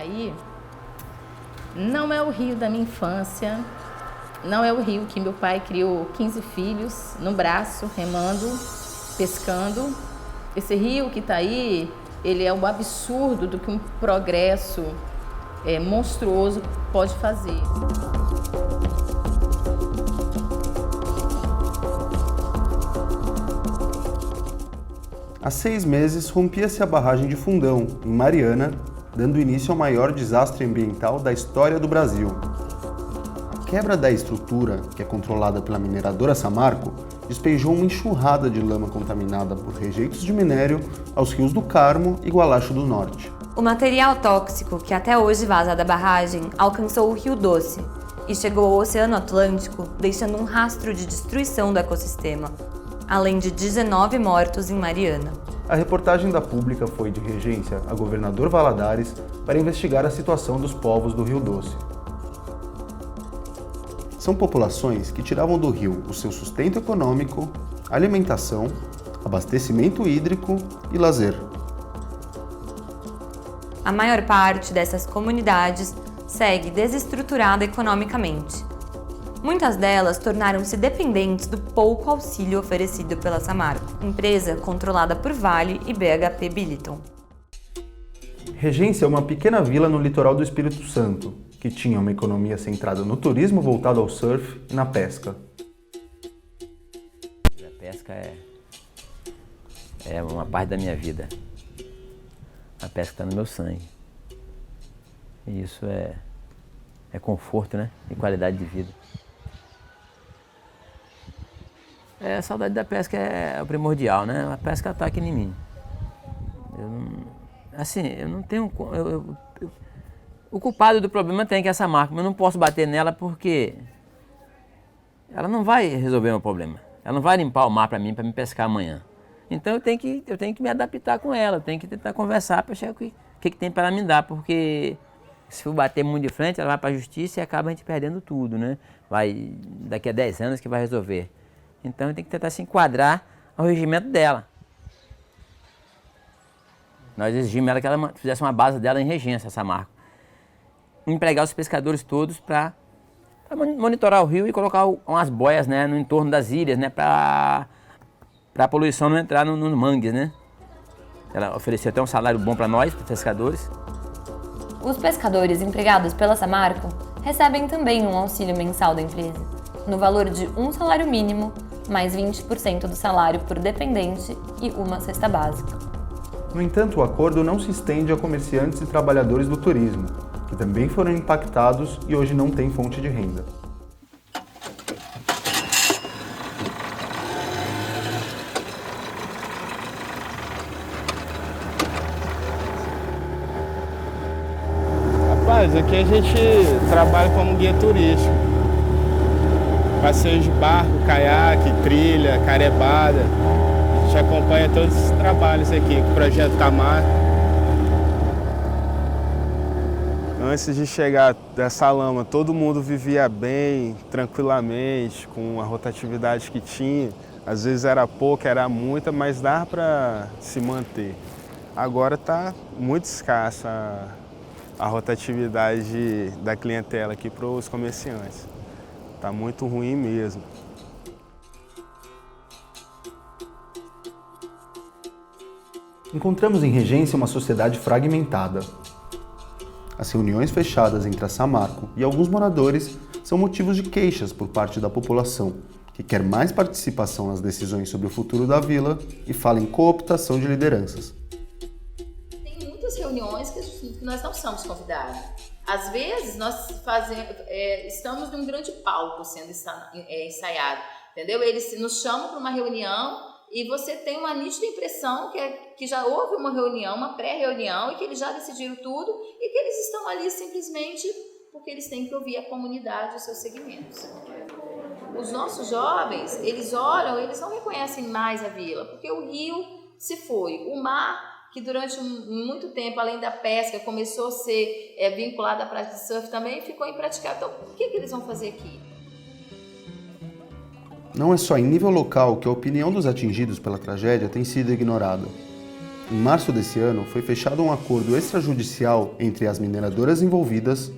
aí não é o rio da minha infância, não é o rio que meu pai criou 15 filhos no braço, remando, pescando. Esse rio que está aí, ele é o absurdo do que um progresso monstruoso pode fazer. Há 6 meses, rompia-se a barragem de Fundão, em Mariana, dando início ao maior desastre ambiental da história do Brasil. A quebra da estrutura, que é controlada pela mineradora Samarco, despejou uma enxurrada de lama contaminada por rejeitos de minério aos rios do Carmo e Gualacho do Norte. O material tóxico que até hoje vaza da barragem alcançou o Rio Doce e chegou ao Oceano Atlântico, deixando um rastro de destruição do ecossistema, além de 19 mortos em Mariana. A reportagem da Pública foi de regência a governador Valadares para investigar a situação dos povos do Rio Doce. São populações que tiravam do rio o seu sustento econômico, alimentação, abastecimento hídrico e lazer. A maior parte dessas comunidades segue desestruturada economicamente. Muitas delas tornaram-se dependentes do pouco auxílio oferecido pela Samarco, empresa controlada por Vale e BHP Billiton. Regência é uma pequena vila no litoral do Espírito Santo, que tinha uma economia centrada no turismo voltado ao surf e na pesca. A pesca é uma parte da minha vida. A pesca está no meu sangue. E isso é conforto, né? E qualidade de vida. A saudade da pesca é o primordial, né? A pesca ataca em mim. Eu não tenho... o culpado do problema tem que é essa marca, mas eu não posso bater nela porque ela não vai resolver meu problema. Ela não vai limpar o mar para mim pescar amanhã. Então eu tenho que me adaptar com ela, eu tenho que tentar conversar para achar o que tem para ela me dar, porque se for bater muito de frente, ela vai para a justiça e acaba a gente perdendo tudo, né? Daqui a 10 anos que vai resolver. Então eu tenho que tentar se enquadrar ao regimento dela. Nós exigimos ela que ela fizesse uma base dela em regência, essa marca. Empregar os pescadores todos para monitorar o rio e colocar umas boias, né, no entorno das ilhas, né, para a poluição não entrar nos mangues, né. Ela ofereceu até um salário bom para nós, para pescadores. Os pescadores empregados pela Samarco recebem também um auxílio mensal da empresa, no valor de um salário mínimo, mais 20% do salário por dependente e uma cesta básica. No entanto, o acordo não se estende a comerciantes e trabalhadores do turismo, que também foram impactados e hoje não têm fonte de renda. Rapaz, aqui a gente trabalha como guia turístico. Passeio de barco, caiaque, trilha, carebada. A gente acompanha todos esses trabalhos aqui com o Projeto Tamar. Antes de chegar dessa lama, todo mundo vivia bem, tranquilamente, com a rotatividade que tinha. Às vezes era pouca, era muita, mas dava para se manter. Agora está muito escassa a rotatividade da clientela aqui para os comerciantes. Está muito ruim mesmo. Encontramos em Regência uma sociedade fragmentada. As reuniões fechadas entre a Samarco e alguns moradores são motivos de queixas por parte da população, que quer mais participação nas decisões sobre o futuro da vila e fala em cooptação de lideranças. Tem muitas reuniões que nós não somos convidados. Às vezes, nós estamos num grande palco sendo ensaiado, entendeu? Eles nos chamam para uma reunião e você tem uma nítida impressão que já houve uma reunião, uma pré-reunião, e que eles já decidiram tudo e que eles estão ali simplesmente porque eles têm que ouvir a comunidade e os seus segmentos. Os nossos jovens, eles olham, eles não reconhecem mais a vila, porque o rio se foi, o mar, que durante muito tempo, além da pesca, começou a ser vinculado à prática de surf também, ficou impraticável. Então, o que eles vão fazer aqui? Não é só em nível local que a opinião dos atingidos pela tragédia tem sido ignorada. Em março desse ano, foi fechado um acordo extrajudicial entre as mineradoras envolvidas,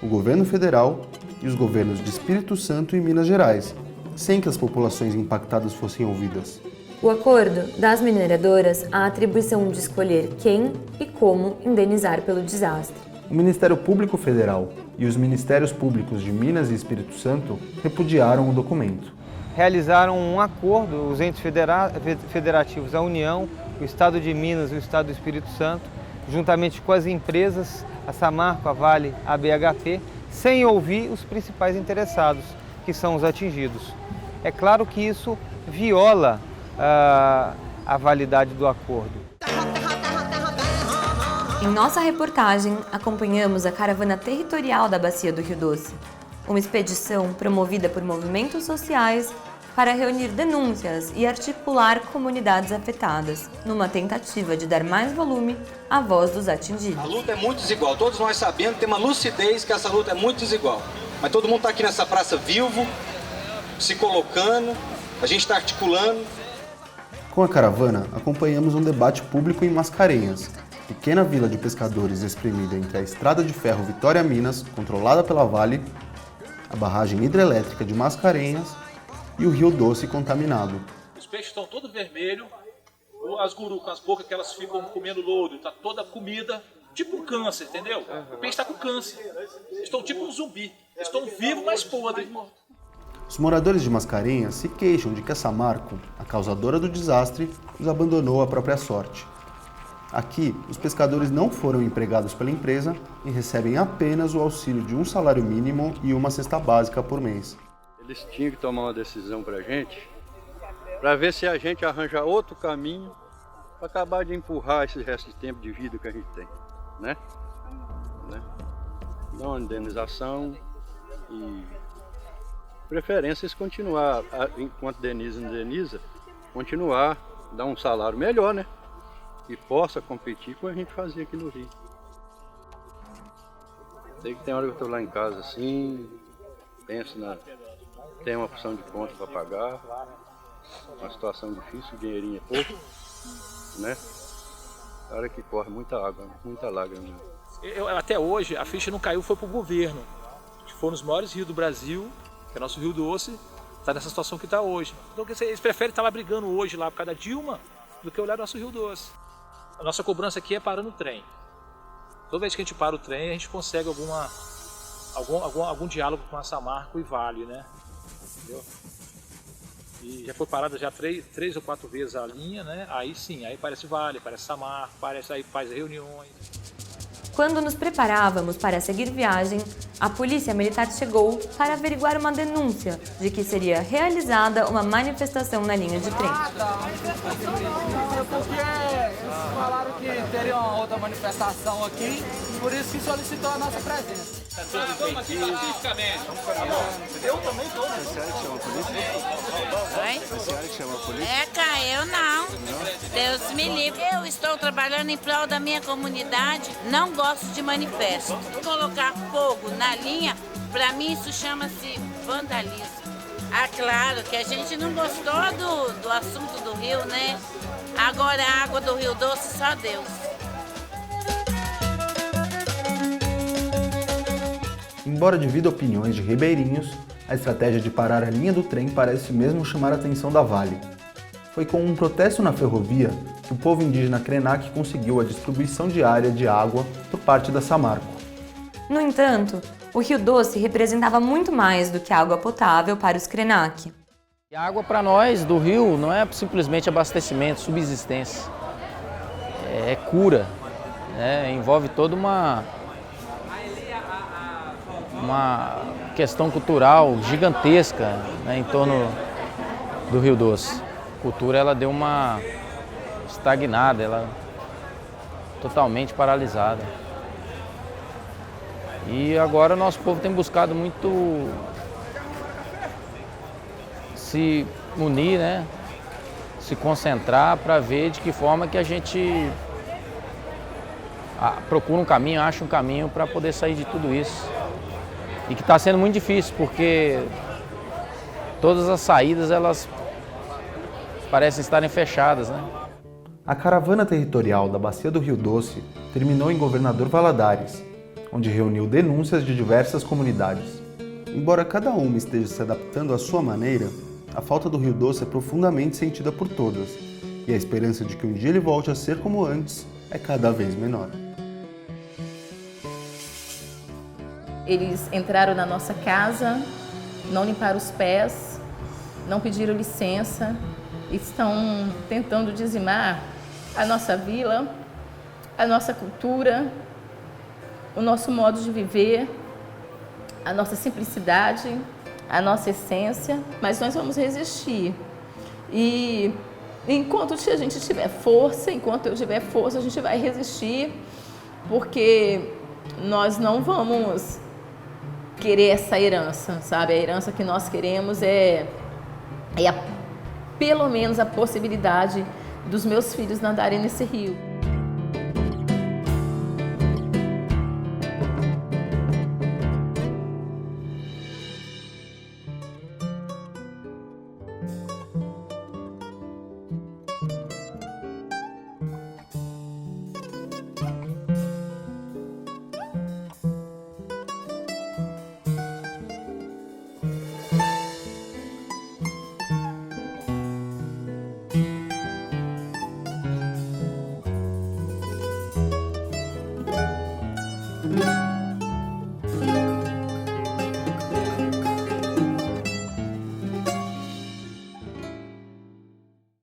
o governo federal e os governos de Espírito Santo e Minas Gerais, sem que as populações impactadas fossem ouvidas. O acordo dá às mineradoras a atribuição de escolher quem e como indenizar pelo desastre. O Ministério Público Federal e os Ministérios Públicos de Minas e Espírito Santo repudiaram o documento. Realizaram um acordo, os entes federativos, a União, o Estado de Minas e o Estado do Espírito Santo, juntamente com as empresas, a Samarco, a Vale, a BHP, sem ouvir os principais interessados, que são os atingidos. É claro que isso viola a validade do acordo. Em nossa reportagem, acompanhamos a caravana territorial da Bacia do Rio Doce, uma expedição promovida por movimentos sociais para reunir denúncias e articular comunidades afetadas, numa tentativa de dar mais volume à voz dos atingidos. A luta é muito desigual, todos nós sabemos, tem uma lucidez que essa luta é muito desigual. Mas todo mundo está aqui nessa praça vivo, se colocando, a gente está articulando. Com a caravana, acompanhamos um debate público em Mascarenhas, pequena vila de pescadores espremida entre a estrada de ferro Vitória-Minas, controlada pela Vale, a barragem hidrelétrica de Mascarenhas e o Rio Doce contaminado. Os peixes estão todos vermelhos, as gurus com as bocas que elas ficam comendo lodo, está toda comida, tipo um câncer, entendeu? O peixe está com câncer, eles estão tipo um zumbi, eles estão vivos, mas podres. Os moradores de Mascarenhas se queixam de que a Samarco, a causadora do desastre, os abandonou à própria sorte. Aqui, os pescadores não foram empregados pela empresa e recebem apenas o auxílio de um salário mínimo e uma cesta básica por mês. Eles tinham que tomar uma decisão para a gente, para ver se a gente arranja outro caminho para acabar de empurrar esse resto de tempo de vida que a gente tem, né? Dar uma indenização e preferências continuar, enquanto indeniza, continuar, dar um salário melhor, né? E possa competir com a gente fazia aqui no Rio. Sei que tem hora que eu estou lá em casa assim, penso tem uma opção de conta para pagar, uma situação difícil, o dinheirinho é pouco, né? A hora que corre muita água, muita lágrima. Até hoje a ficha não caiu, foi para o governo, que foi um dos maiores rios do Brasil, que é nosso Rio Doce, está nessa situação que está hoje. Então eles preferem estar lá brigando hoje lá por causa da Dilma do que olhar nosso Rio Doce. A nossa cobrança aqui é parando o trem. Toda vez que a gente para o trem, a gente consegue algum diálogo com a Samarco e Vale, né? Entendeu? E já foi parada já três ou 4 vezes a linha, né? Aí sim, aí parece Vale, parece Samarco, aí faz reuniões. Quando nos preparávamos para seguir viagem, a polícia militar chegou para averiguar uma denúncia de que seria realizada uma manifestação na linha de trem. Porque eles falaram que teria uma outra manifestação aqui, por isso que solicitou a nossa presença. Vamos aqui pacificamente. Eu também estou. A senhora que chama a polícia? Oi? A senhora que chama a polícia? Eu não. Deus me livre. Eu estou trabalhando em prol da minha comunidade, não gosto de manifesto. Colocar fogo na linha, para mim isso chama-se vandalismo. Ah, claro que a gente não gostou do assunto do rio, né? Agora a água do Rio Doce, só Deus. Embora divida opiniões de ribeirinhos, a estratégia de parar a linha do trem parece mesmo chamar a atenção da Vale. Foi com um protesto na ferrovia que o povo indígena Krenak conseguiu a distribuição diária de água por parte da Samarco. No entanto, o Rio Doce representava muito mais do que água potável para os Krenak. A água para nós do rio não é simplesmente abastecimento, subsistência. É cura, né? Envolve toda uma questão cultural gigantesca, né, em torno do Rio Doce. A cultura ela deu uma estagnada, ela totalmente paralisada. E agora o nosso povo tem buscado muito se unir, né? Se concentrar para ver de que forma que a gente procura um caminho, acha um caminho para poder sair de tudo isso. E que está sendo muito difícil, porque todas as saídas elas parecem estarem fechadas, né? A caravana territorial da Bacia do Rio Doce terminou em Governador Valadares, onde reuniu denúncias de diversas comunidades. Embora cada uma esteja se adaptando à sua maneira, a falta do Rio Doce é profundamente sentida por todas, e a esperança de que um dia ele volte a ser como antes é cada vez menor. Eles entraram na nossa casa, não limparam os pés, não pediram licença, estão tentando dizimar a nossa vila, a nossa cultura, o nosso modo de viver, a nossa simplicidade, a nossa essência, mas nós vamos resistir. E enquanto a gente tiver força, enquanto eu tiver força, a gente vai resistir, porque nós não vamos querer essa herança, sabe? A herança que nós queremos é pelo menos a possibilidade dos meus filhos nadarem nesse rio.